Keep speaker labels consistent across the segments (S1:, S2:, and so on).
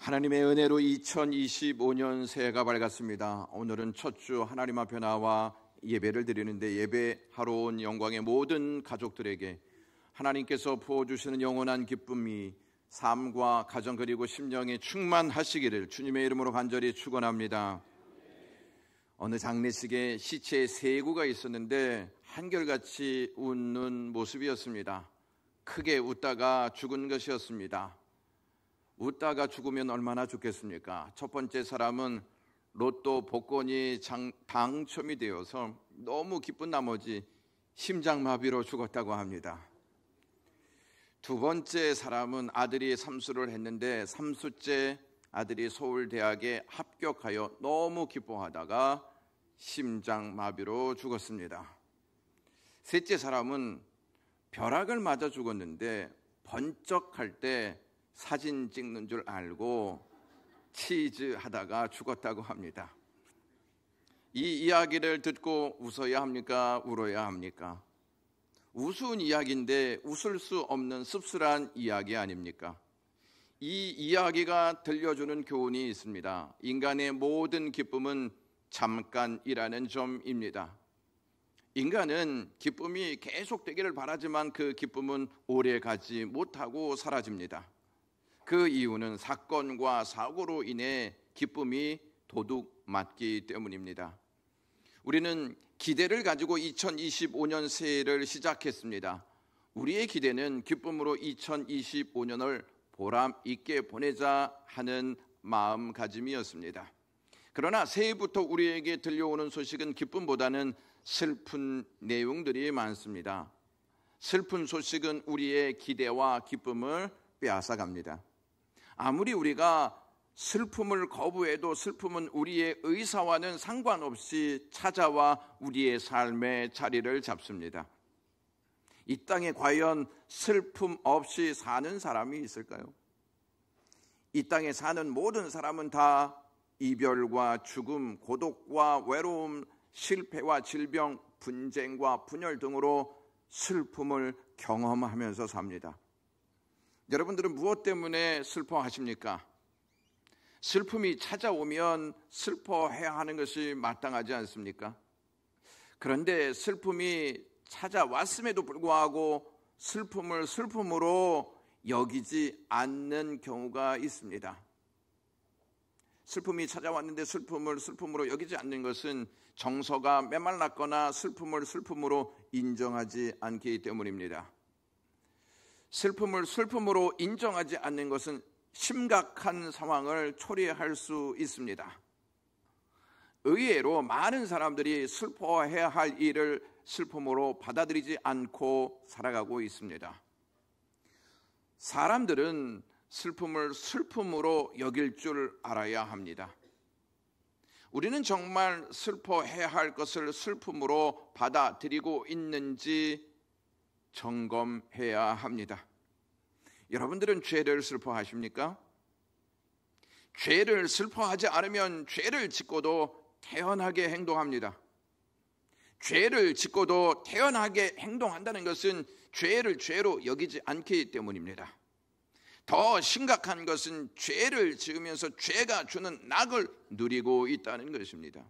S1: 하나님의 은혜로 2025년 새해가 밝았습니다. 오늘은 첫 주 하나님 앞에 나와 예배를 드리는데, 예배하러 온 영광의 모든 가족들에게 하나님께서 부어주시는 영원한 기쁨이 삶과 가정 그리고 심령에 충만하시기를 주님의 이름으로 간절히 축원합니다. 어느 장례식에 시체 3구가 있었는데 한결같이 웃는 모습이었습니다. 크게 웃다가 죽은 것이었습니다. 웃다가 죽으면 얼마나 좋겠습니까? 첫 번째 사람은 로또 복권이 당첨이 되어서 너무 기쁜 나머지 심장마비로 죽었다고 합니다. 두 번째 사람은 아들이 삼수를 했는데 삼수째 아들이 서울대학에 합격하여 너무 기뻐하다가 심장마비로 죽었습니다. 셋째 사람은 벼락을 맞아 죽었는데 번쩍할 때 사진 찍는 줄 알고 치즈 하다가 죽었다고 합니다. 이 이야기를 듣고 웃어야 합니까? 울어야 합니까? 우스운 이야기인데 웃을 수 없는 씁쓸한 이야기 아닙니까? 이 이야기가 들려주는 교훈이 있습니다. 인간의 모든 기쁨은 잠깐이라는 점입니다. 인간은 기쁨이 계속되기를 바라지만 그 기쁨은 오래 가지 못하고 사라집니다. 그 이유는 사건과 사고로 인해 기쁨이 도둑맞기 때문입니다. 우리는 기대를 가지고 2025년 새해를 시작했습니다. 우리의 기대는 기쁨으로 2025년을 보람 있게 보내자 하는 마음가짐이었습니다. 그러나 새해부터 우리에게 들려오는 소식은 기쁨보다는 슬픈 내용들이 많습니다. 슬픈 소식은 우리의 기대와 기쁨을 빼앗아갑니다. 아무리 우리가 슬픔을 거부해도 슬픔은 우리의 의사와는 상관없이 찾아와 우리의 삶의 자리를 잡습니다. 이 땅에 과연 슬픔 없이 사는 사람이 있을까요? 이 땅에 사는 모든 사람은 다 이별과 죽음, 고독과 외로움, 실패와 질병, 분쟁과 분열 등으로 슬픔을 경험하면서 삽니다. 여러분들은 무엇 때문에 슬퍼하십니까? 슬픔이 찾아오면 슬퍼해야 하는 것이 마땅하지 않습니까? 그런데 슬픔이 찾아왔음에도 불구하고 슬픔을 슬픔으로 여기지 않는 경우가 있습니다. 슬픔이 찾아왔는데 슬픔을 슬픔으로 여기지 않는 것은 정서가 메말랐거나 슬픔을 슬픔으로 인정하지 않기 때문입니다. 슬픔을 슬픔으로 인정하지 않는 것은 심각한 상황을 초래할 수 있습니다. 의외로 많은 사람들이 슬퍼해야 할 일을 슬픔으로 받아들이지 않고 살아가고 있습니다. 사람들은 슬픔을 슬픔으로 여길 줄 알아야 합니다. 우리는 정말 슬퍼해야 할 것을 슬픔으로 받아들이고 있는지 점검해야 합니다. 여러분들은 죄를 슬퍼하십니까? 죄를 슬퍼하지 않으면 죄를 짓고도 태연하게 행동합니다. 죄를 짓고도 태연하게 행동한다는 것은 죄를 죄로 여기지 않기 때문입니다. 더 심각한 것은 죄를 지으면서 죄가 주는 낙을 누리고 있다는 것입니다.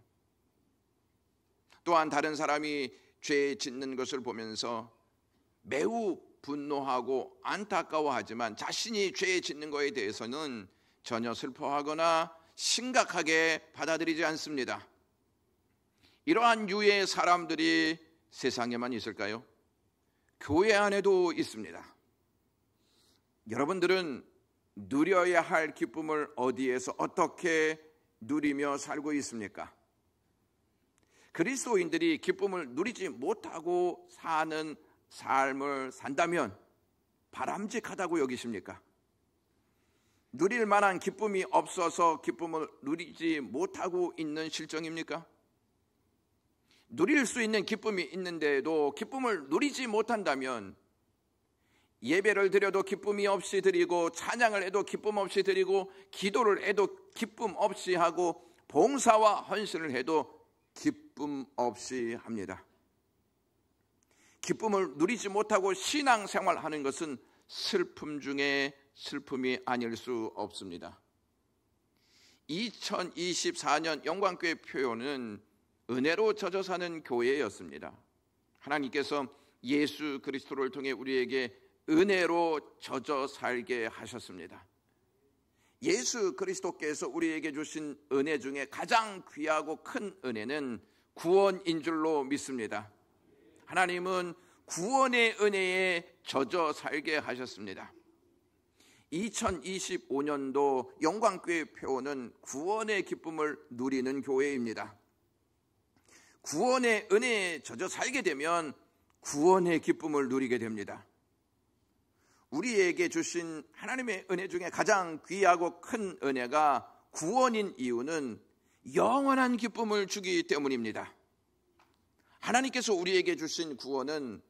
S1: 또한 다른 사람이 죄 짓는 것을 보면서 매우 분노하고 안타까워하지만 자신이 죄 짓는 것에 대해서는 전혀 슬퍼하거나 심각하게 받아들이지 않습니다. 이러한 유의 사람들이 세상에만 있을까요? 교회 안에도 있습니다. 여러분들은 누려야 할 기쁨을 어디에서 어떻게 누리며 살고 있습니까? 그리스도인들이 기쁨을 누리지 못하고 사는 삶을 산다면 바람직하다고 여기십니까? 누릴 만한 기쁨이 없어서 기쁨을 누리지 못하고 있는 실정입니까? 누릴 수 있는 기쁨이 있는데도 기쁨을 누리지 못한다면 예배를 드려도 기쁨이 없이 드리고 찬양을 해도 기쁨 없이 드리고 기도를 해도 기쁨 없이 하고 봉사와 헌신을 해도 기쁨 없이 합니다. 기쁨을 누리지 못하고 신앙생활하는 것은 슬픔 중에 슬픔이 아닐 수 없습니다. 2024년 영광교회 표어는 은혜로 젖어 사는 교회였습니다. 하나님께서 예수 그리스도를 통해 우리에게 은혜로 젖어 살게 하셨습니다. 예수 그리스도께서 우리에게 주신 은혜 중에 가장 귀하고 큰 은혜는 구원인 줄로 믿습니다. 하나님은 구원의 은혜에 젖어 살게 하셨습니다. 2025년도 영광교회 표어는 구원의 기쁨을 누리는 교회입니다. 구원의 은혜에 젖어 살게 되면 구원의 기쁨을 누리게 됩니다. 우리에게 주신 하나님의 은혜 중에 가장 귀하고 큰 은혜가 구원인 이유는 영원한 기쁨을 주기 때문입니다. 하나님께서 우리에게 주신 구원은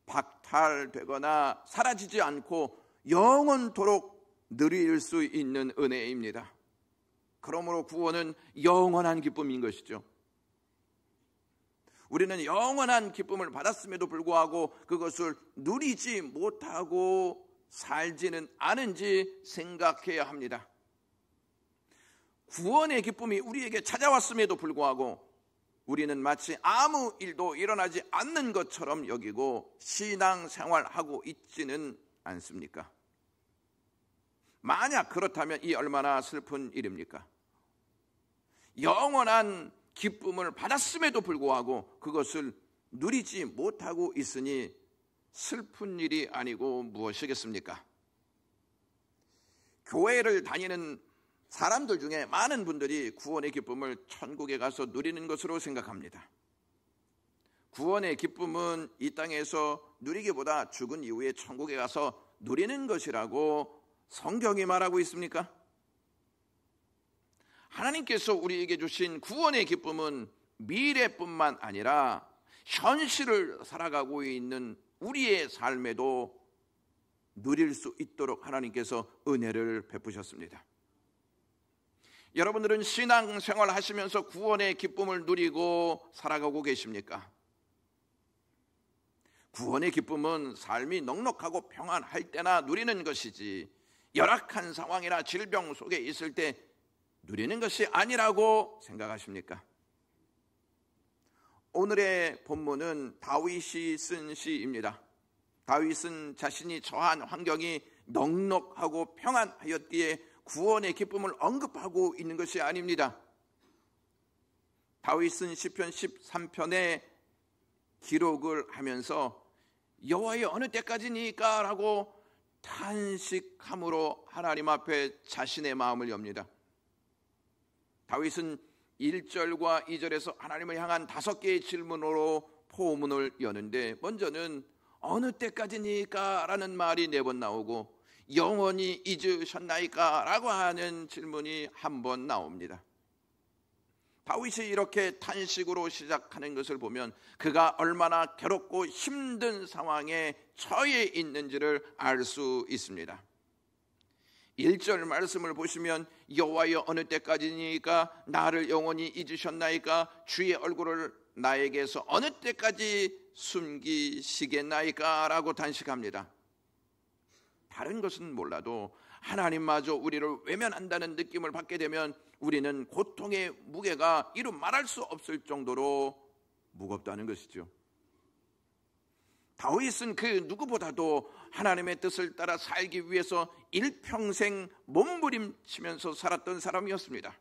S1: 박탈되거나 사라지지 않고 영원토록 누릴 수 있는 은혜입니다. 그러므로 구원은 영원한 기쁨인 것이죠. 우리는 영원한 기쁨을 받았음에도 불구하고 그것을 누리지 못하고 살지는 않은지 생각해야 합니다. 구원의 기쁨이 우리에게 찾아왔음에도 불구하고 우리는 마치 아무 일도 일어나지 않는 것처럼 여기고 신앙생활하고 있지는 않습니까? 만약 그렇다면 이 얼마나 슬픈 일입니까? 영원한 기쁨을 받았음에도 불구하고 그것을 누리지 못하고 있으니 슬픈 일이 아니고 무엇이겠습니까? 교회를 다니는 사람들 중에 많은 분들이 구원의 기쁨을 천국에 가서 누리는 것으로 생각합니다. 구원의 기쁨은 이 땅에서 누리기보다 죽은 이후에 천국에 가서 누리는 것이라고 성경이 말하고 있습니까? 하나님께서 우리에게 주신 구원의 기쁨은 미래뿐만 아니라 현실을 살아가고 있는 우리의 삶에도 누릴 수 있도록 하나님께서 은혜를 베푸셨습니다. 여러분들은 신앙생활 하시면서 구원의 기쁨을 누리고 살아가고 계십니까? 구원의 기쁨은 삶이 넉넉하고 평안할 때나 누리는 것이지 열악한 상황이나 질병 속에 있을 때 누리는 것이 아니라고 생각하십니까? 오늘의 본문은 다윗이 쓴 시입니다. 다윗은 자신이 처한 환경이 넉넉하고 평안하였기에 구원의 기쁨을 언급하고 있는 것이 아닙니다. 다윗은 시편 13편에 기록을 하면서 여호와여 어느 때까지니까 라고 탄식함으로 하나님 앞에 자신의 마음을 엽니다. 다윗은 1절과 2절에서 하나님을 향한 5개의 질문으로 포문을 여는데, 먼저는 어느 때까지니까 라는 말이 4번 나오고 영원히 잊으셨나이까 라고 하는 질문이 1번 나옵니다. 다윗이 이렇게 탄식으로 시작하는 것을 보면 그가 얼마나 괴롭고 힘든 상황에 처해 있는지를 알 수 있습니다. 1절 말씀을 보시면 여호와여 어느 때까지니까 나를 영원히 잊으셨나이까 주의 얼굴을 나에게서 어느 때까지 숨기시겠나이까 라고 단식합니다. 다른 것은 몰라도 하나님마저 우리를 외면한다는 느낌을 받게 되면 우리는 고통의 무게가 이루 말할 수 없을 정도로 무겁다는 것이죠. 다윗은 그 누구보다도 하나님의 뜻을 따라 살기 위해서 일평생 몸부림치면서 살았던 사람이었습니다.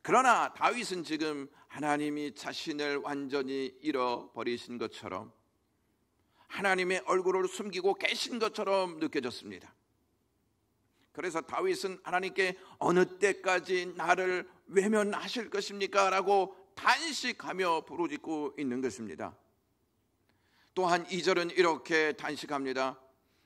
S1: 그러나 다윗은 지금 하나님이 자신을 완전히 잃어버리신 것처럼 하나님의 얼굴을 숨기고 계신 것처럼 느껴졌습니다. 그래서 다윗은 하나님께 어느 때까지 나를 외면하실 것입니까? 라고 단식하며 부르짖고 있는 것입니다. 또한 2절은 이렇게 단식합니다.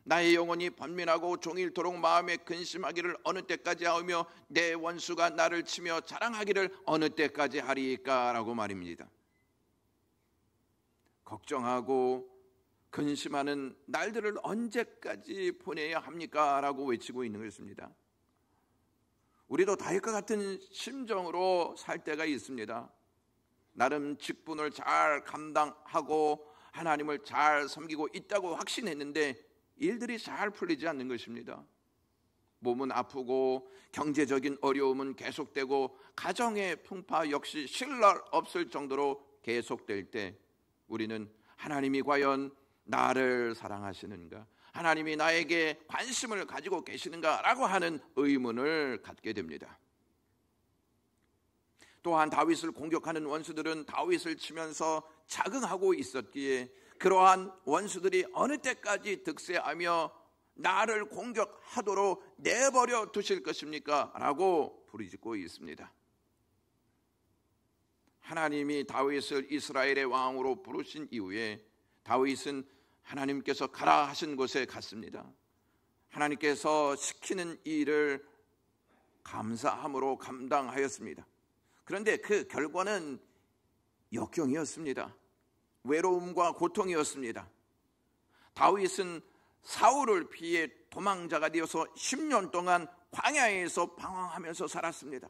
S1: 나의 영혼이 번민하고 종일토록 마음에 근심하기를 어느 때까지 하며 내 원수가 나를 치며 자랑하기를 어느 때까지 하리까? 라고 말입니다. 걱정하고 근심하는 날들을 언제까지 보내야 합니까? 라고 외치고 있는 것입니다. 우리도 다윗과 같은 심정으로 살 때가 있습니다. 나름 직분을 잘 감당하고 하나님을 잘 섬기고 있다고 확신했는데 일들이 잘 풀리지 않는 것입니다. 몸은 아프고 경제적인 어려움은 계속되고 가정의 풍파 역시 신랄 없을 정도로 계속될 때 우리는 하나님이 과연 나를 사랑하시는가, 하나님이 나에게 관심을 가지고 계시는가 라고 하는 의문을 갖게 됩니다. 또한 다윗을 공격하는 원수들은 다윗을 치면서 자긍하고 있었기에 그러한 원수들이 어느 때까지 득세하며 나를 공격하도록 내버려 두실 것입니까? 라고 부르짖고 있습니다. 하나님이 다윗을 이스라엘의 왕으로 부르신 이후에 다윗은 하나님께서 가라 하신 곳에 갔습니다. 하나님께서 시키는 일을 감사함으로 감당하였습니다. 그런데 그 결과는 역경이었습니다. 외로움과 고통이었습니다. 다윗은 사울을 피해 도망자가 되어서 10년 동안 광야에서 방황하면서 살았습니다.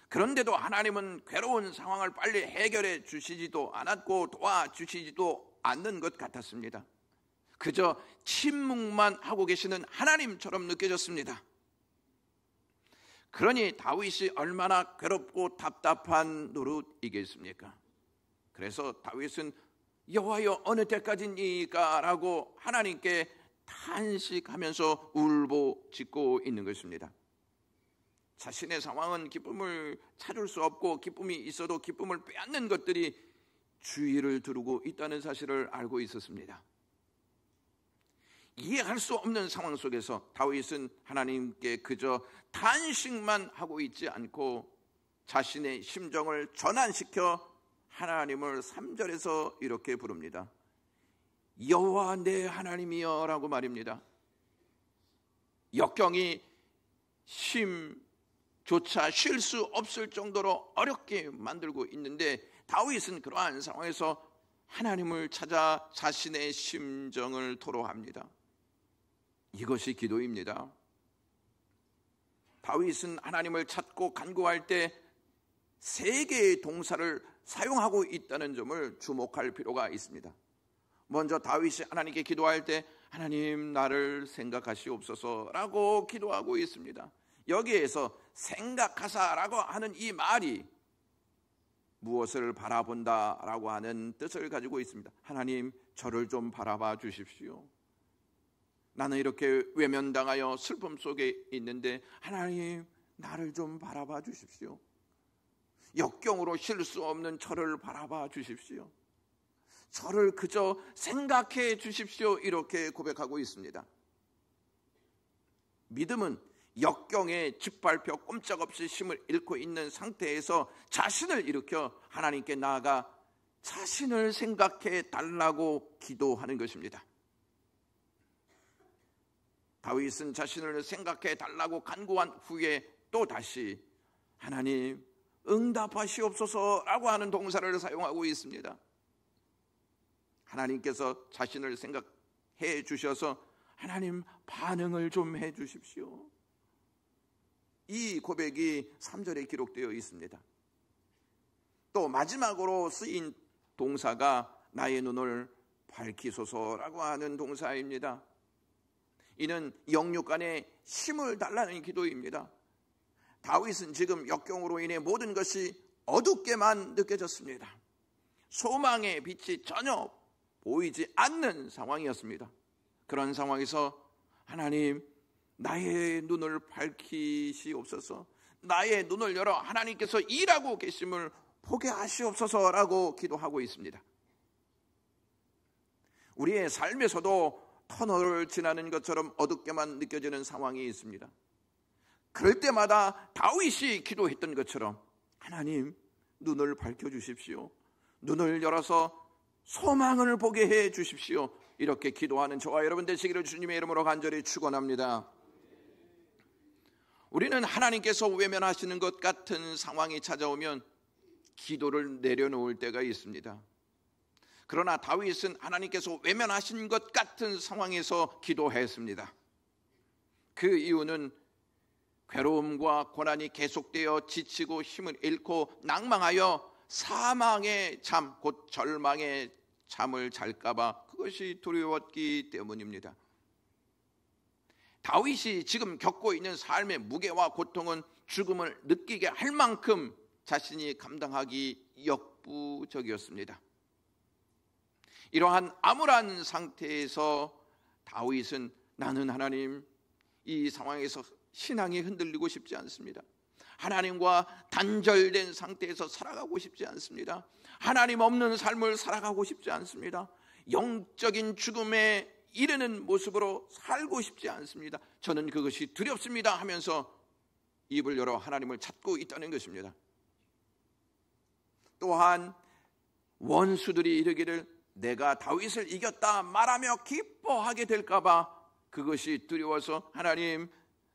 S1: 그런데도 하나님은 괴로운 상황을 빨리 해결해 주시지도 않았고 도와주시지도 않는 것 같았습니다. 그저 침묵만 하고 계시는 하나님처럼 느껴졌습니다. 그러니 다윗이 얼마나 괴롭고 답답한 노릇이겠습니까? 그래서 다윗은 여호와여 어느 때까지니까 라고 하나님께 탄식하면서 울부짖고 있는 것입니다. 자신의 상황은 기쁨을 찾을 수 없고 기쁨이 있어도 기쁨을 빼앗는 것들이 주위를 두르고 있다는 사실을 알고 있었습니다. 이해할 수 없는 상황 속에서 다윗은 하나님께 그저 탄식만 하고 있지 않고 자신의 심정을 전환시켜 하나님을 3절에서 이렇게 부릅니다. 여호와 내 하나님이여 라고 말입니다. 역경이 쉼조차 쉴 수 없을 정도로 어렵게 만들고 있는데 다윗은 그러한 상황에서 하나님을 찾아 자신의 심정을 토로합니다. 이것이 기도입니다. 다윗은 하나님을 찾고 간구할 때 세 개의 동사를 사용하고 있다는 점을 주목할 필요가 있습니다. 먼저 다윗이 하나님께 기도할 때 하나님 나를 생각하시옵소서라고 기도하고 있습니다. 여기에서 생각하사라고 하는 이 말이 무엇을 바라본다라고 하는 뜻을 가지고 있습니다. 하나님 저를 좀 바라봐 주십시오. 나는 이렇게 외면당하여 슬픔 속에 있는데 하나님 나를 좀 바라봐 주십시오. 역경으로 쉴 수 없는 저를 바라봐 주십시오. 저를 그저 생각해 주십시오. 이렇게 고백하고 있습니다. 믿음은 역경에 짓밟혀 꼼짝없이 힘을 잃고 있는 상태에서 자신을 일으켜 하나님께 나아가 자신을 생각해 달라고 기도하는 것입니다. 다윗은 자신을 생각해 달라고 간구한 후에 또 다시 하나님 응답하시옵소서라고 하는 동사를 사용하고 있습니다. 하나님께서 자신을 생각해 주셔서 하나님 반응을 좀 해 주십시오. 이 고백이 3절에 기록되어 있습니다. 또 마지막으로 쓰인 동사가 나의 눈을 밝히소서라고 하는 동사입니다. 이는 영육간에 힘을 달라는 기도입니다. 다윗은 지금 역경으로 인해 모든 것이 어둡게만 느껴졌습니다. 소망의 빛이 전혀 보이지 않는 상황이었습니다. 그런 상황에서 하나님 나의 눈을 밝히시옵소서, 나의 눈을 열어 하나님께서 일하고 계심을 보게 하시옵소서라고 기도하고 있습니다. 우리의 삶에서도 터널을 지나는 것처럼 어둡게만 느껴지는 상황이 있습니다. 그럴 때마다 다윗이 기도했던 것처럼 하나님 눈을 밝혀주십시오. 눈을 열어서 소망을 보게 해 주십시오. 이렇게 기도하는 저와 여러분 되시기를 주님의 이름으로 간절히 축원합니다. 우리는 하나님께서 외면하시는 것 같은 상황이 찾아오면 기도를 내려놓을 때가 있습니다. 그러나 다윗은 하나님께서 외면하신 것 같은 상황에서 기도했습니다. 그 이유는 괴로움과 고난이 계속되어 지치고 힘을 잃고 낭망하여 사망의 잠, 곧 절망의 잠을 잘까 봐 그것이 두려웠기 때문입니다. 다윗이 지금 겪고 있는 삶의 무게와 고통은 죽음을 느끼게 할 만큼 자신이 감당하기 역부족이었습니다. 이러한 암울한 상태에서 다윗은 나는 하나님, 이 상황에서 신앙이 흔들리고 싶지 않습니다. 하나님과 단절된 상태에서 살아가고 싶지 않습니다. 하나님 없는 삶을 살아가고 싶지 않습니다. 영적인 죽음에 이르는 모습으로 살고 싶지 않습니다. 저는 그것이 두렵습니다 하면서 입을 열어 하나님을 찾고 있다는 것입니다. 또한 원수들이 이르기를 내가 다윗을 이겼다 말하며 기뻐하게 될까 봐 그것이 두려워서 하나님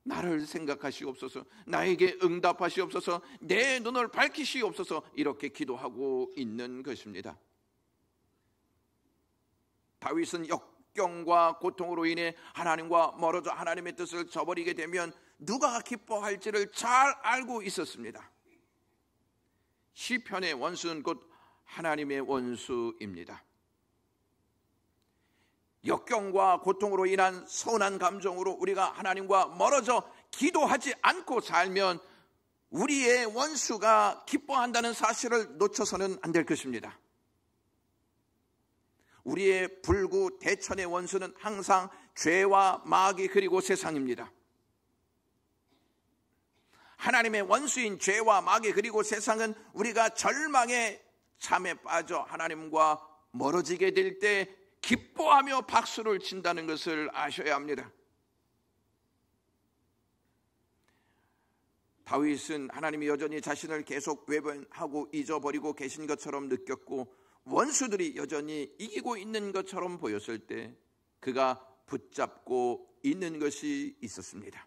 S1: 나를 생각하시옵소서, 나에게 응답하시옵소서, 내 눈을 밝히시옵소서 이렇게 기도하고 있는 것입니다. 다윗은 역경과 고통으로 인해 하나님과 멀어져 하나님의 뜻을 저버리게 되면 누가 기뻐할지를 잘 알고 있었습니다. 시편의 원수는 곧 하나님의 원수입니다. 역경과 고통으로 인한 서운한 감정으로 우리가 하나님과 멀어져 기도하지 않고 살면 우리의 원수가 기뻐한다는 사실을 놓쳐서는 안 될 것입니다. 우리의 불구 대천의 원수는 항상 죄와 마귀 그리고 세상입니다. 하나님의 원수인 죄와 마귀 그리고 세상은 우리가 절망의 잠에 빠져 하나님과 멀어지게 될 때 기뻐하며 박수를 친다는 것을 아셔야 합니다. 다윗은 하나님이 여전히 자신을 계속 외면하고 잊어버리고 계신 것처럼 느꼈고 원수들이 여전히 이기고 있는 것처럼 보였을 때 그가 붙잡고 있는 것이 있었습니다.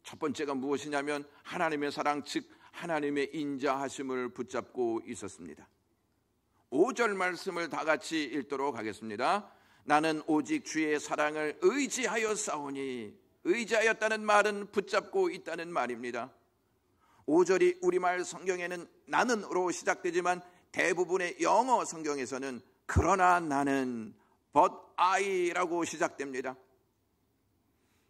S1: 첫 번째가 무엇이냐면 하나님의 사랑, 즉 하나님의 인자하심을 붙잡고 있었습니다. 5절 말씀을 다 같이 읽도록 하겠습니다. 나는 오직 주의 사랑을 의지하여 싸우니, 의지하였다는 말은 붙잡고 있다는 말입니다. 5절이 우리말 성경에는 나는으로 시작되지만 대부분의 영어 성경에서는 그러나 나는 but I라고 시작됩니다.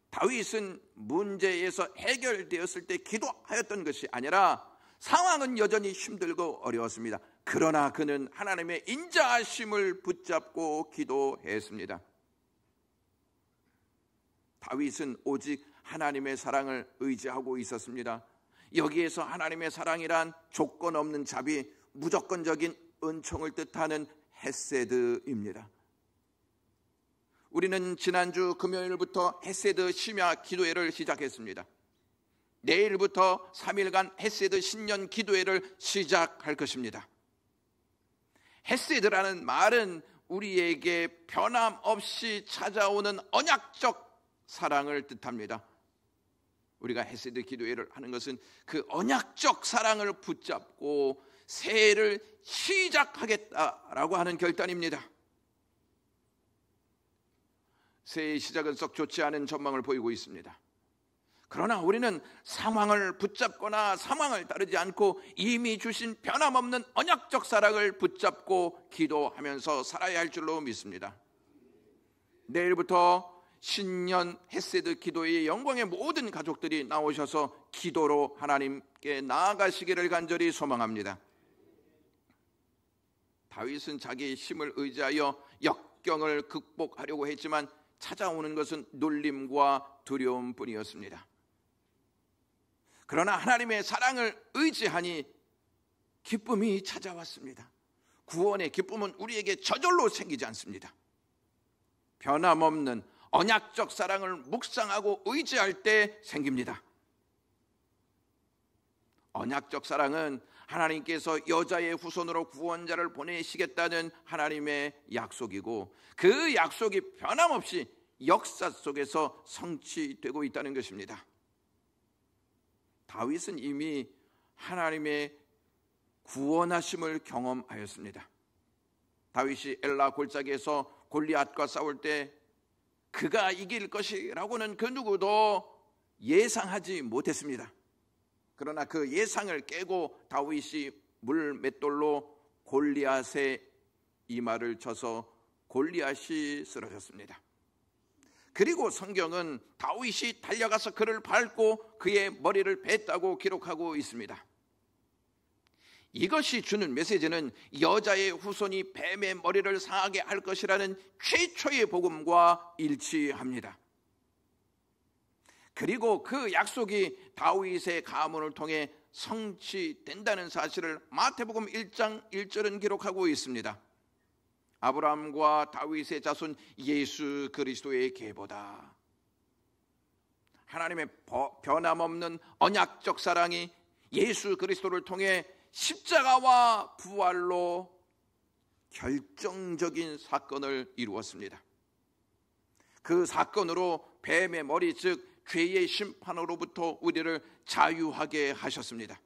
S1: 다윗은 문제에서 해결되었을 때 기도하였던 것이 아니라 상황은 여전히 힘들고 어려웠습니다. 그러나 그는 하나님의 인자하심을 붙잡고 기도했습니다. 다윗은 오직 하나님의 사랑을 의지하고 있었습니다. 여기에서 하나님의 사랑이란 조건 없는 자비, 무조건적인 은총을 뜻하는 헤세드입니다. 우리는 지난주 금요일부터 헤세드 심야 기도회를 시작했습니다. 내일부터 3일간 헤세드 신년 기도회를 시작할 것입니다. 헤세드라는 말은 우리에게 변함없이 찾아오는 언약적 사랑을 뜻합니다. 우리가 헤세드 기도회를 하는 것은 그 언약적 사랑을 붙잡고 새해를 시작하겠다라고 하는 결단입니다. 새해의 시작은 썩 좋지 않은 전망을 보이고 있습니다. 그러나 우리는 상황을 붙잡거나 상황을 따르지 않고 이미 주신 변함없는 언약적 사랑을 붙잡고 기도하면서 살아야 할 줄로 믿습니다. 내일부터 신년 헤세드 기도의 영광의 모든 가족들이 나오셔서 기도로 하나님께 나아가시기를 간절히 소망합니다. 다윗은 자기의 힘을 의지하여 역경을 극복하려고 했지만 찾아오는 것은 놀림과 두려움뿐이었습니다. 그러나 하나님의 사랑을 의지하니 기쁨이 찾아왔습니다. 구원의 기쁨은 우리에게 저절로 생기지 않습니다. 변함없는 언약적 사랑을 묵상하고 의지할 때 생깁니다. 언약적 사랑은 하나님께서 여자의 후손으로 구원자를 보내시겠다는 하나님의 약속이고 그 약속이 변함없이 역사 속에서 성취되고 있다는 것입니다. 다윗은 이미 하나님의 구원하심을 경험하였습니다. 다윗이 엘라 골짜기에서 골리앗과 싸울 때 그가 이길 것이라고는 그 누구도 예상하지 못했습니다. 그러나 그 예상을 깨고 다윗이 물 맷돌로 골리앗의 이마를 쳐서 골리앗이 쓰러졌습니다. 그리고 성경은 다윗이 달려가서 그를 밟고 그의 머리를 뱉다고 기록하고 있습니다. 이것이 주는 메시지는 여자의 후손이 뱀의 머리를 상하게 할 것이라는 최초의 복음과 일치합니다. 그리고 그 약속이 다윗의 가문을 통해 성취된다는 사실을 마태복음 1장 1절은 기록하고 있습니다. 아브라함과 다윗의 자손 예수 그리스도의 계보다. 하나님의 변함없는 언약적 사랑이 예수 그리스도를 통해 십자가와 부활로 결정적인 사건을 이루었습니다. 그 사건으로 뱀의 머리 즉 죄의 심판으로부터 우리를 자유하게 하셨습니다.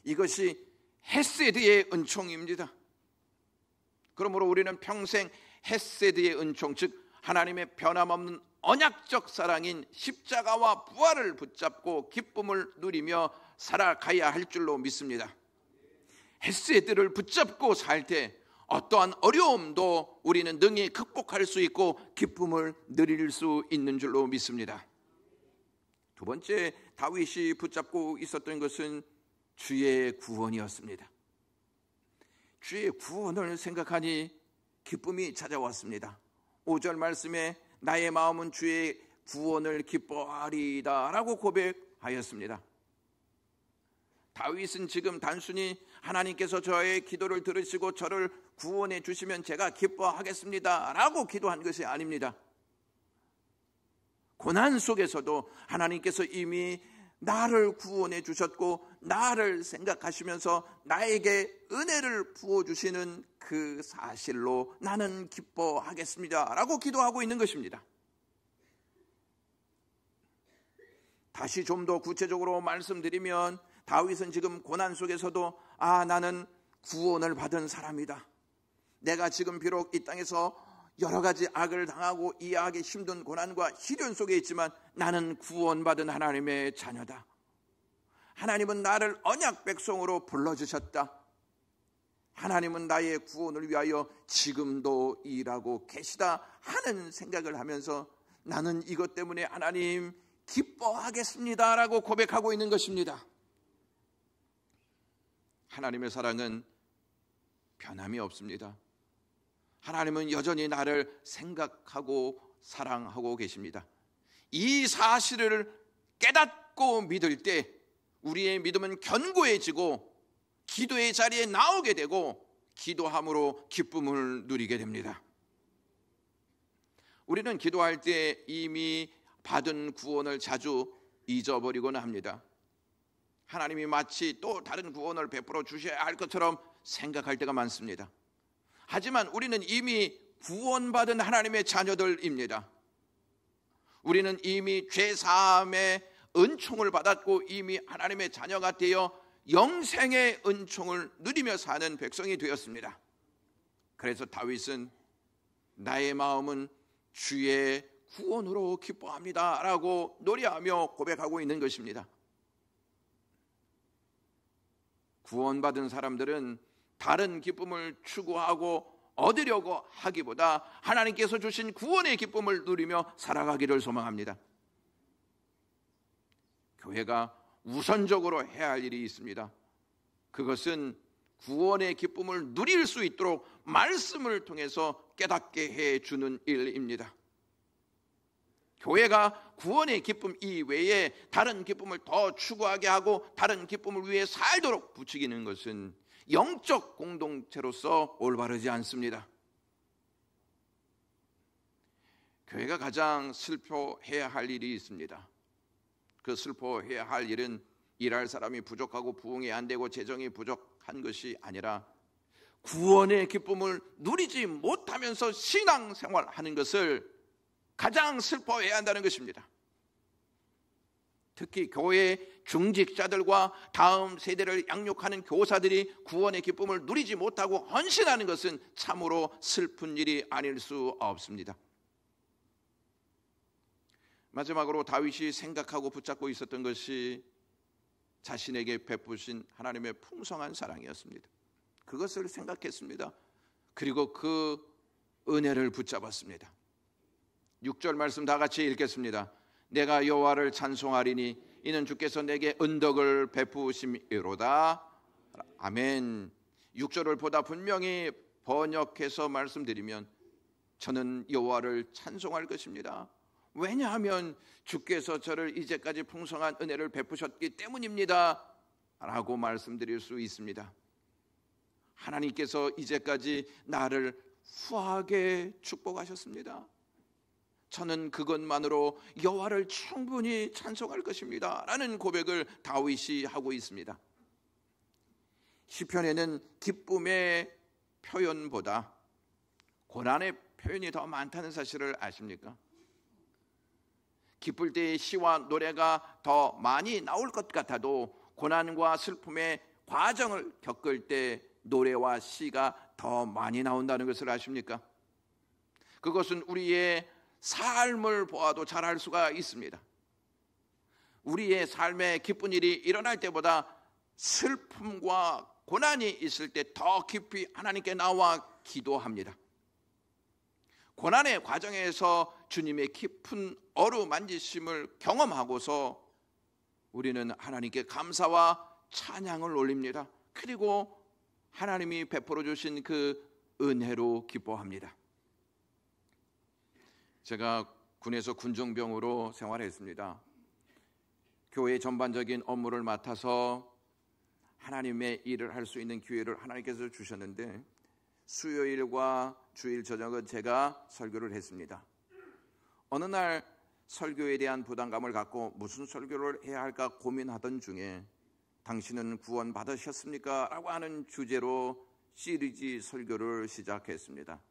S1: 이것이 헤세드의 은총입니다. 그러므로 우리는 평생 헤세드의 은총 즉 하나님의 변함없는 언약적 사랑인 십자가와 부활을 붙잡고 기쁨을 누리며 살아가야 할 줄로 믿습니다. 헤세드를 붙잡고 살 때 어떠한 어려움도 우리는 능히 극복할 수 있고 기쁨을 누릴 수 있는 줄로 믿습니다. 두 번째, 다윗이 붙잡고 있었던 것은 주의 구원이었습니다. 주의 구원을 생각하니 기쁨이 찾아왔습니다. 5절 말씀에 나의 마음은 주의 구원을 기뻐하리이다 라고 고백하였습니다. 다윗은 지금 단순히 하나님께서 저의 기도를 들으시고 저를 구원해 주시면 제가 기뻐하겠습니다 라고 기도한 것이 아닙니다. 고난 속에서도 하나님께서 이미 나를 구원해 주셨고 나를 생각하시면서 나에게 은혜를 부어주시는 그 사실로 나는 기뻐하겠습니다 라고 기도하고 있는 것입니다. 다시 좀 더 구체적으로 말씀드리면 다윗은 지금 고난 속에서도 나는 구원을 받은 사람이다. 내가 지금 비록 이 땅에서 여러 가지 악을 당하고 이해하기 힘든 고난과 시련 속에 있지만 나는 구원받은 하나님의 자녀다. 하나님은 나를 언약 백성으로 불러주셨다. 하나님은 나의 구원을 위하여 지금도 일하고 계시다 하는 생각을 하면서 나는 이것 때문에 하나님 기뻐하겠습니다 라고 고백하고 있는 것입니다. 하나님의 사랑은 변함이 없습니다. 하나님은 여전히 나를 생각하고 사랑하고 계십니다. 이 사실을 깨닫고 믿을 때 우리의 믿음은 견고해지고 기도의 자리에 나오게 되고 기도함으로 기쁨을 누리게 됩니다. 우리는 기도할 때 이미 받은 구원을 자주 잊어버리곤 합니다. 하나님이 마치 또 다른 구원을 베풀어 주셔야 할 것처럼 생각할 때가 많습니다. 하지만 우리는 이미 구원받은 하나님의 자녀들입니다. 우리는 이미 죄사함의 은총을 받았고 이미 하나님의 자녀가 되어 영생의 은총을 누리며 사는 백성이 되었습니다. 그래서 다윗은 나의 마음은 주의 구원으로 기뻐합니다 라고 노래하며 고백하고 있는 것입니다. 구원받은 사람들은 다른 기쁨을 추구하고 얻으려고 하기보다 하나님께서 주신 구원의 기쁨을 누리며 살아가기를 소망합니다. 교회가 우선적으로 해야 할 일이 있습니다. 그것은 구원의 기쁨을 누릴 수 있도록 말씀을 통해서 깨닫게 해주는 일입니다. 교회가 구원의 기쁨 이외에 다른 기쁨을 더 추구하게 하고 다른 기쁨을 위해 살도록 부추기는 것은 영적 공동체로서 올바르지 않습니다. 교회가 가장 슬퍼해야 할 일이 있습니다. 그 슬퍼해야 할 일은 일할 사람이 부족하고 부흥이 안 되고 재정이 부족한 것이 아니라 구원의 기쁨을 누리지 못하면서 신앙생활하는 것을 가장 슬퍼해야 한다는 것입니다. 특히 교회 중직자들과 다음 세대를 양육하는 교사들이 구원의 기쁨을 누리지 못하고 헌신하는 것은 참으로 슬픈 일이 아닐 수 없습니다. 마지막으로 다윗이 생각하고 붙잡고 있었던 것이 자신에게 베푸신 하나님의 풍성한 사랑이었습니다. 그것을 생각했습니다. 그리고 그 은혜를 붙잡았습니다. 6절 말씀 다 같이 읽겠습니다. 내가 여호와를 찬송하리니 이는 주께서 내게 은덕을 베푸심이로다. 아멘. 6절을 보다 분명히 번역해서 말씀드리면 저는 여호와를 찬송할 것입니다. 왜냐하면 주께서 저를 이제까지 풍성한 은혜를 베푸셨기 때문입니다 라고 말씀드릴 수 있습니다. 하나님께서 이제까지 나를 후하게 축복하셨습니다. 저는 그것만으로 여호와를 충분히 찬송할 것입니다 라는 고백을 다윗이 하고 있습니다. 시편에는 기쁨의 표현보다 고난의 표현이 더 많다는 사실을 아십니까? 기쁠 때의 시와 노래가 더 많이 나올 것 같아도 고난과 슬픔의 과정을 겪을 때 노래와 시가 더 많이 나온다는 것을 아십니까? 그것은 우리의 삶을 보아도 잘 알 수가 있습니다. 우리의 삶에 기쁜 일이 일어날 때보다 슬픔과 고난이 있을 때 더 깊이 하나님께 나와 기도합니다. 고난의 과정에서 주님의 깊은 어루만지심을 경험하고서 우리는 하나님께 감사와 찬양을 올립니다. 그리고 하나님이 베풀어 주신 그 은혜로 기뻐합니다. 제가 군에서 군종병으로 생활했습니다. 교회 전반적인 업무를 맡아서 하나님의 일을 할 수 있는 기회를 하나님께서 주셨는데 수요일과 주일 저녁은 제가 설교를 했습니다. 어느 날 설교에 대한 부담감을 갖고 무슨 설교를 해야 할까 고민하던 중에 당신은 구원 받으셨습니까? 라고 하는 주제로 시리즈 설교를 시작했습니다.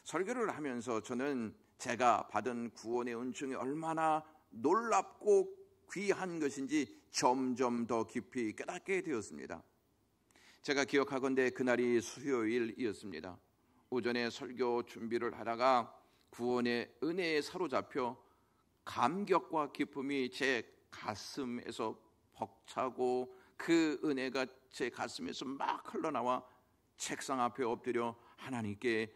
S1: 설교를 하면서 저는 제가 받은 구원의 은총이 얼마나 놀랍고 귀한 것인지 점점 더 깊이 깨닫게 되었습니다. 제가 기억하건대 그날이 수요일이었습니다. 오전에 설교 준비를 하다가 구원의 은혜에 사로잡혀 감격과 기쁨이 제 가슴에서 벅차고 그 은혜가 제 가슴에서 막 흘러나와 책상 앞에 엎드려 하나님께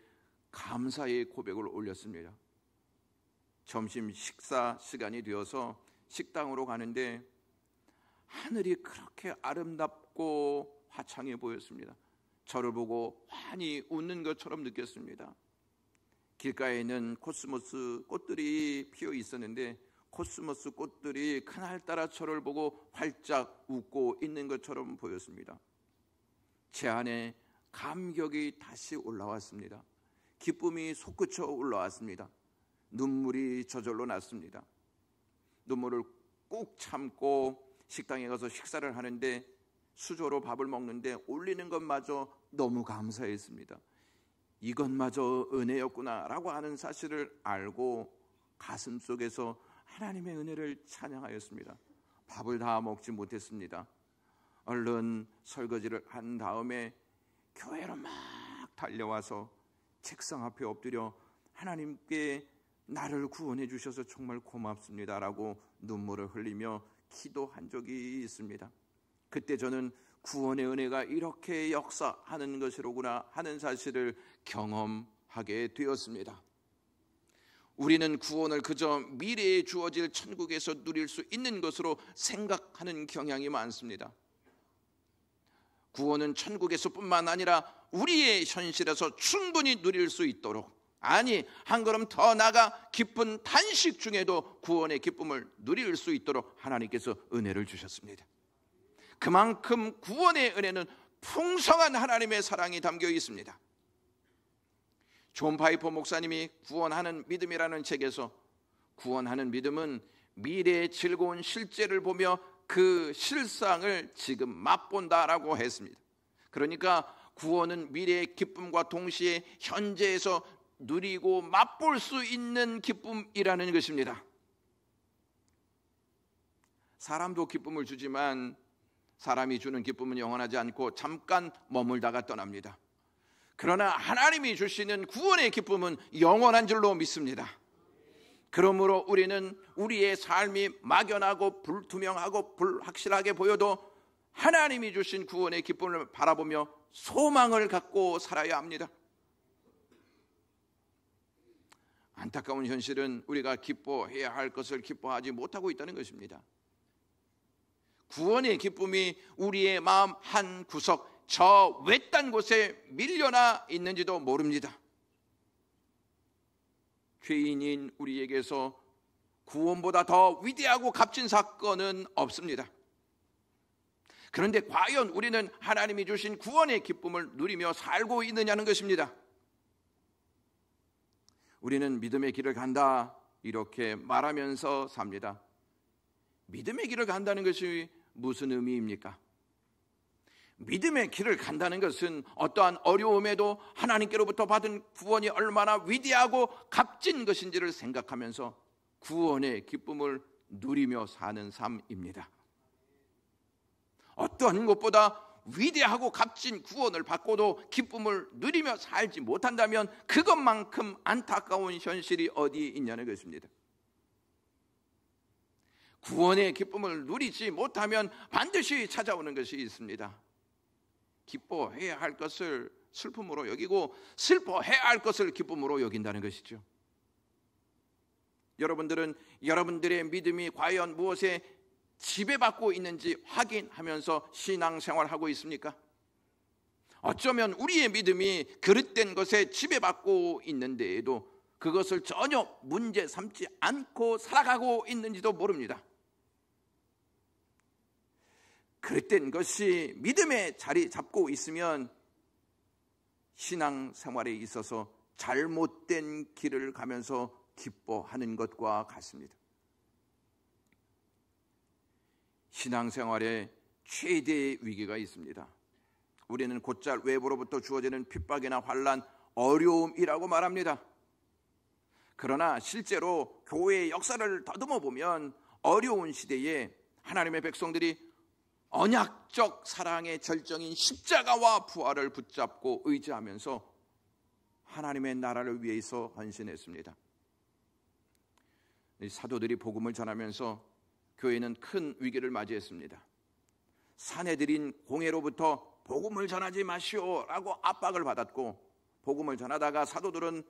S1: 감사의 고백을 올렸습니다. 점심 식사 시간이 되어서 식당으로 가는데 하늘이 그렇게 아름답고 화창해 보였습니다. 저를 보고 환히 웃는 것처럼 느꼈습니다. 길가에는 코스모스 꽃들이 피어 있었는데 코스모스 꽃들이 그날따라 저를 보고 활짝 웃고 있는 것처럼 보였습니다. 제 안에 감격이 다시 올라왔습니다. 기쁨이 솟구쳐 올라왔습니다. 눈물이 저절로 났습니다. 눈물을 꾹 참고 식당에 가서 식사를 하는데 수저로 밥을 먹는데 올리는 것마저 너무 감사했습니다. 이것마저 은혜였구나 라고 하는 사실을 알고 가슴속에서 하나님의 은혜를 찬양하였습니다. 밥을 다 먹지 못했습니다. 얼른 설거지를 한 다음에 교회로 막 달려와서 책상 앞에 엎드려 하나님께 나를 구원해 주셔서 정말 고맙습니다 라고 눈물을 흘리며 기도한 적이 있습니다. 그때 저는 구원의 은혜가 이렇게 역사하는 것이로구나 하는 사실을 경험하게 되었습니다. 우리는 구원을 그저 미래에 주어질 천국에서 누릴 수 있는 것으로 생각하는 경향이 많습니다. 구원은 천국에서뿐만 아니라 우리의 현실에서 충분히 누릴 수 있도록, 아니 한 걸음 더 나아가 기쁜 단식 중에도 구원의 기쁨을 누릴 수 있도록 하나님께서 은혜를 주셨습니다. 그만큼 구원의 은혜는 풍성한 하나님의 사랑이 담겨 있습니다. 존 파이퍼 목사님이 구원하는 믿음이라는 책에서 구원하는 믿음은 미래의 즐거운 실제를 보며 그 실상을 지금 맛본다라고 했습니다. 그러니까 구원은 미래의 기쁨과 동시에 현재에서 누리고 맛볼 수 있는 기쁨이라는 것입니다. 사람도 기쁨을 주지만 사람이 주는 기쁨은 영원하지 않고 잠깐 머물다가 떠납니다. 그러나 하나님이 주시는 구원의 기쁨은 영원한 줄로 믿습니다. 그러므로 우리는 우리의 삶이 막연하고 불투명하고 불확실하게 보여도 하나님이 주신 구원의 기쁨을 바라보며 소망을 갖고 살아야 합니다. 안타까운 현실은 우리가 기뻐해야 할 것을 기뻐하지 못하고 있다는 것입니다. 구원의 기쁨이 우리의 마음 한 구석 저 외딴 곳에 밀려나 있는지도 모릅니다. 죄인인 우리에게서 구원보다 더 위대하고 값진 사건은 없습니다. 그런데 과연 우리는 하나님이 주신 구원의 기쁨을 누리며 살고 있느냐는 것입니다. 우리는 믿음의 길을 간다 이렇게 말하면서 삽니다. 믿음의 길을 간다는 것이 무슨 의미입니까? 믿음의 길을 간다는 것은 어떠한 어려움에도 하나님께로부터 받은 구원이 얼마나 위대하고 값진 것인지를 생각하면서 구원의 기쁨을 누리며 사는 삶입니다. 어떠한 것보다 위대하고 값진 구원을 받고도 기쁨을 누리며 살지 못한다면 그것만큼 안타까운 현실이 어디 있냐는 것입니다. 구원의 기쁨을 누리지 못하면 반드시 찾아오는 것이 있습니다. 기뻐해야 할 것을 슬픔으로 여기고 슬퍼해야 할 것을 기쁨으로 여긴다는 것이죠. 여러분들은 여러분들의 믿음이 과연 무엇에 지배받고 있는지 확인하면서 신앙생활하고 있습니까? 어쩌면 우리의 믿음이 그릇된 것에 지배받고 있는데에도 그것을 전혀 문제 삼지 않고 살아가고 있는지도 모릅니다. 그릇된 것이 믿음에 자리 잡고 있으면 신앙생활에 있어서 잘못된 길을 가면서 기뻐하는 것과 같습니다. 신앙생활에 최대의 위기가 있습니다. 우리는 곧잘 외부로부터 주어지는 핍박이나 환난, 어려움이라고 말합니다. 그러나 실제로 교회의 역사를 더듬어 보면 어려운 시대에 하나님의 백성들이 언약적 사랑의 절정인 십자가와 부활을 붙잡고 의지하면서 하나님의 나라를 위해서 헌신했습니다. 사도들이 복음을 전하면서 교회는 큰 위기를 맞이했습니다. 사내들인 공회로부터 복음을 전하지 마시오라고 압박을 받았고, 복음을 전하다가 사도들은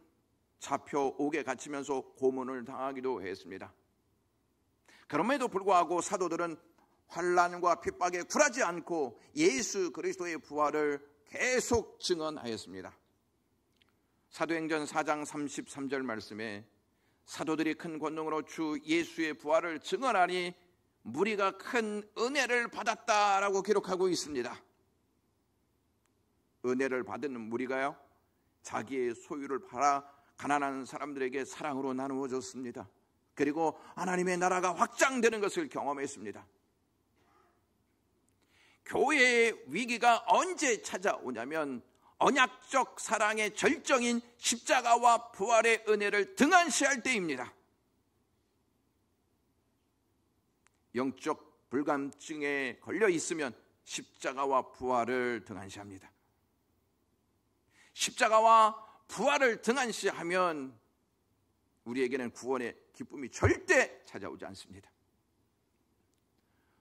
S1: 잡혀 옥에 갇히면서 고문을 당하기도 했습니다. 그럼에도 불구하고 사도들은 환난과 핍박에 굴하지 않고 예수 그리스도의 부활을 계속 증언하였습니다. 사도행전 4장 33절 말씀에 사도들이 큰 권능으로 주 예수의 부활을 증언하니 무리가 큰 은혜를 받았다라고 기록하고 있습니다. 은혜를 받은 무리가요, 자기의 소유를 팔아 가난한 사람들에게 사랑으로 나누어 줬습니다. 그리고 하나님의 나라가 확장되는 것을 경험했습니다. 교회의 위기가 언제 찾아오냐면 언약적 사랑의 절정인 십자가와 부활의 은혜를 등한시할 때입니다. 영적 불감증에 걸려 있으면 십자가와 부활을 등한시합니다. 십자가와 부활을 등한시하면 우리에게는 구원의 기쁨이 절대 찾아오지 않습니다.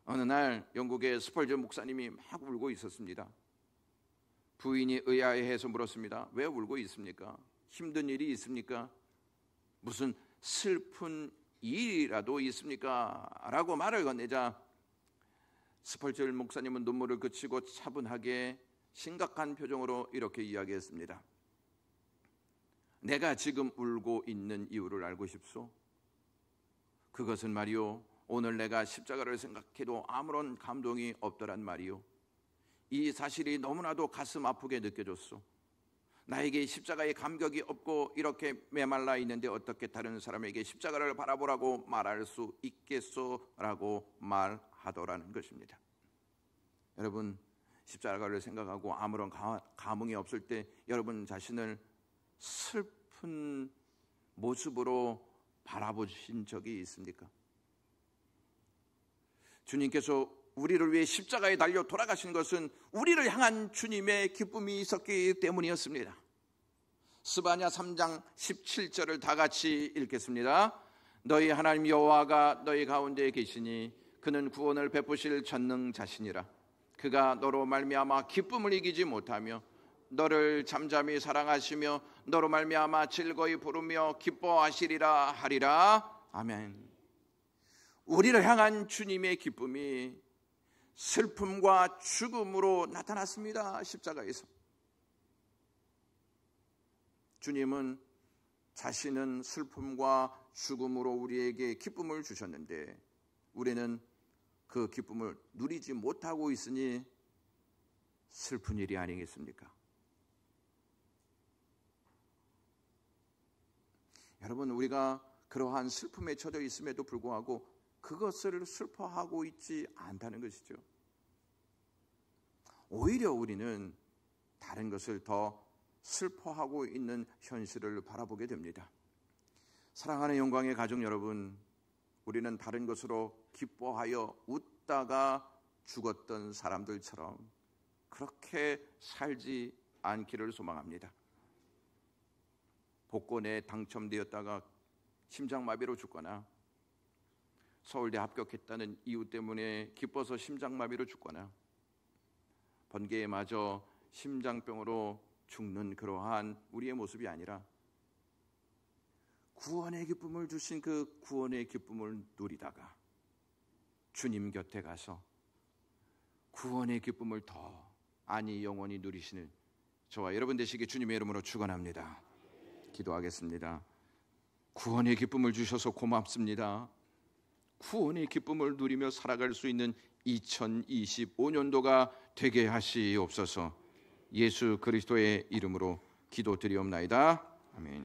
S1: 어느 날 영국의 스펄전 목사님이 막 울고 있었습니다. 부인이 의아해해서 물었습니다. 왜 울고 있습니까? 힘든 일이 있습니까? 무슨 슬픈 일이라도 있습니까? 라고 말을 건네자 스펄전 목사님은 눈물을 그치고 차분하게 심각한 표정으로 이렇게 이야기했습니다. 내가 지금 울고 있는 이유를 알고 싶소? 그것은 말이요, 오늘 내가 십자가를 생각해도 아무런 감동이 없더란 말이요, 이 사실이 너무나도 가슴 아프게 느껴졌소. 나에게 십자가의 감격이 없고 이렇게 메말라 있는데 어떻게 다른 사람에게 십자가를 바라보라고 말할 수 있겠소? 라고 말하더라는 것입니다. 여러분, 십자가를 생각하고 아무런 감흥이 없을 때 여러분 자신을 슬픈 모습으로 바라보신 적이 있습니까? 주님께서 우리를 위해 십자가에 달려 돌아가신 것은 우리를 향한 주님의 기쁨이 있었기 때문이었습니다. 스바냐 3장 17절을 다 같이 읽겠습니다. 너희 하나님 여호와가 너희 가운데 계시니 그는 구원을 베푸실 전능자시니라. 그가 너로 말미암아 기쁨을 이기지 못하며 너를 잠잠히 사랑하시며 너로 말미암아 즐거이 부르며 기뻐하시리라 하리라. 아멘. 우리를 향한 주님의 기쁨이 슬픔과 죽음으로 나타났습니다. 십자가에서. 주님은 자신은 슬픔과 죽음으로 우리에게 기쁨을 주셨는데 우리는 그 기쁨을 누리지 못하고 있으니 슬픈 일이 아니겠습니까? 여러분, 우리가 그러한 슬픔에 처져 있음에도 불구하고 그것을 슬퍼하고 있지 않다는 것이죠. 오히려 우리는 다른 것을 더 슬퍼하고 있는 현실을 바라보게 됩니다. 사랑하는 영광의 가족 여러분, 우리는 다른 것으로 기뻐하여 웃다가 죽었던 사람들처럼 그렇게 살지 않기를 소망합니다. 복권에 당첨되었다가 심장마비로 죽거나 서울대 합격했다는 이유 때문에 기뻐서 심장마비로 죽거나 번개에 맞아 심장병으로 죽는 그러한 우리의 모습이 아니라 구원의 기쁨을 주신 그 구원의 기쁨을 누리다가 주님 곁에 가서 구원의 기쁨을 더 아니 영원히 누리시는 저와 여러분 되시기 주님의 이름으로 축원합니다. 기도하겠습니다. 구원의 기쁨을 주셔서 고맙습니다. 구원의 기쁨을 누리며 살아갈 수 있는 2025년도가 되게 하시옵소서. 예수 그리스도의 이름으로 기도드리옵나이다. 아멘.